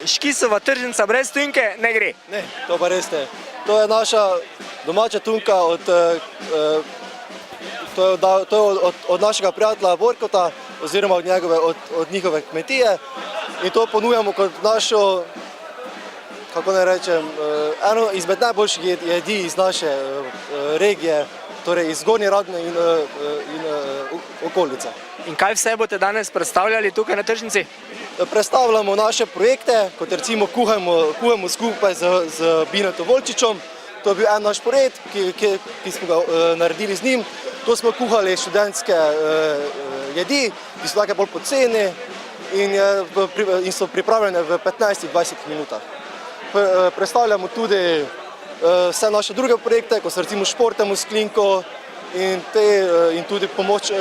Škisova tržnica brez tunke ne gre. Ne, to pa res ne. To je naša domača tunka od našega prijatelja Borkota oziroma od njihove kmetije in to ponujamo kot našo, kako naj rečem, eno izmed najboljših jedi iz naše regije, torej iz Zgornje Radgone in okolice. In kaj vse boste danes predstavljali tukaj na tržnici? Predstavljamo naše projekte, kot recimo kuhamo skupaj z Binetom Volčičem. To je bil en naš projekt, ki smo ga naredili z njim. To smo kuhali študentske jedi, ki so take bolj poceni in so pripravljene v 15-20 minutah. Predstavljamo tudi vse naše druge projekte, kot so recimo Športamo s Klinko in tudi pomoč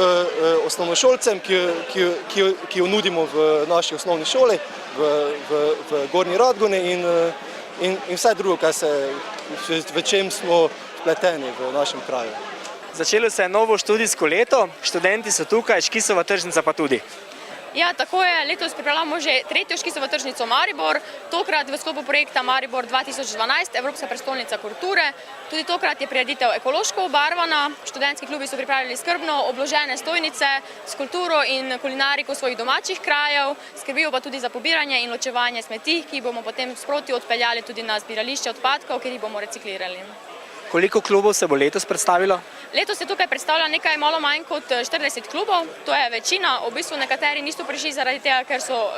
osnovnošolcem, ki jo nudimo v naši osnovni šoli v Gornji Radgoni in vse drugo, v čem smo vpleteni v našem kraju. Začelo se je novo študijsko leto, študenti so tukaj, Škisova tržnica pa tudi. Ja, tako je. Letos pripravljamo že tretjo Škisovo tržnico Maribor, tokrat v sklopu projekta Maribor 2012, Evropska prestolnica kulture. Tudi tokrat je prireditev ekološko obarvana. Študentski klubi so pripravili skrbno obložene stojnice s kulturo in kulinariko svojih domačih krajev, skrbijo pa tudi za pobiranje in ločevanje smeti, ki bomo potem sproti odpeljali tudi na zbirališče odpadkov, kjer jih bomo reciklirali. Koliko klubov se bo letos predstavilo? Letos se tukaj predstavlja nekaj malo manj kot 40 klubov, to je večina, v bistvu nekateri niso prišli zaradi tega, ker so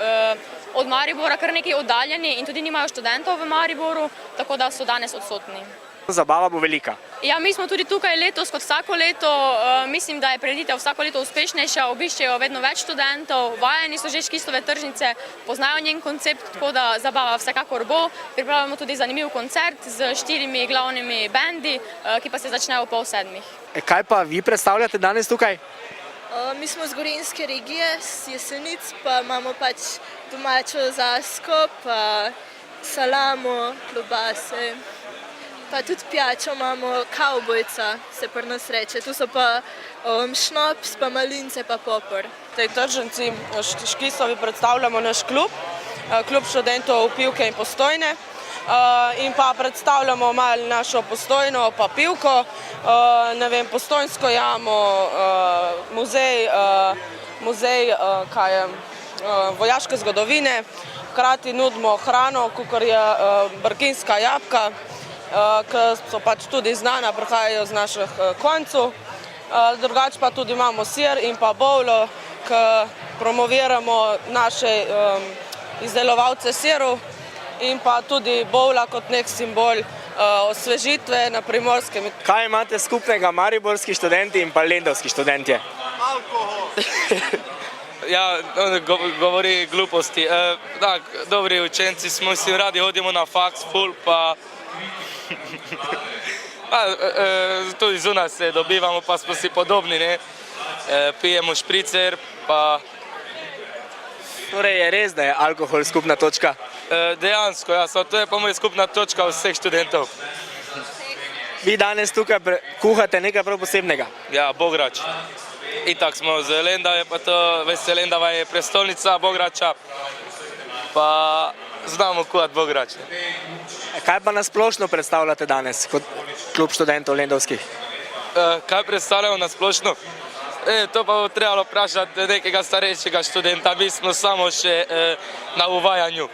od Maribora kar nekaj oddaljeni in tudi nimajo študentov v Mariboru, tako da so danes odsotni. Zabava bo velika. Ja, mi smo tudi tukaj letos kot vsako leto, mislim, da je prireditev vsako leto uspešnejša, obiščejo vedno več študentov, vajeni so že Škisove tržnice, poznajo njen koncept, tako da zabava vsekakor bo. Pripravljamo tudi zanimiv koncert z 4 glavnimi bendi, ki pa se začnejo ob 6:30. Kaj pa vi predstavljate danes tukaj? Mi smo z Gorenjske regije, z Jesenic, pa imamo pač domačo zasko, pa salamo, klobase. Pa tudi pijačo imamo, kavbojca se pri nas reče, tu so pa šnops, pa malince, pa popor. V tej tržnici Škisovi predstavljamo naš klub, klub študentov Pivke in Postojne in pa predstavljamo malo našo Postojno pa Pivko, Postojnsko jamo, muzej vojaške zgodovine, hkrati nudimo hrano, kakor je brkinska jabolka, ki so pač tudi znana, prihajajo z naših koncev. Drugače pa tudi imamo sir in pa bovlo, ki promoviramo naše izdelovalce sirov in pa tudi bovla kot nek simbol osvežitve na Primorskem. Kaj imate skupnega mariborski študenti in pa lendavski študentje? Alkohol! Ja, govori gluposti. Dobri učenci smo, vsi radi hodimo na faks, ful, pa tudi zunaj se dobivamo, pa smo si podobni, ne? Pijemo špricer, pa... Torej je res, da je alkohol skupna točka? Dejansko, ja, to je pa moja skupna točka vseh študentov. Vi danes tukaj kuhate nekaj prav posebnega? Ja, bograč. Itak smo z Lendave, pa to, veste, Lendava je prestolnica bograča, pa znamo kuhati bograč. Kaj pa nasplošno predstavljate danes kot klub študentov lendavskih? Kaj predstavljamo nasplošno? To pa bo trebalo vprašati nekega starejšega študenta, mi smo samo še na uvajanju.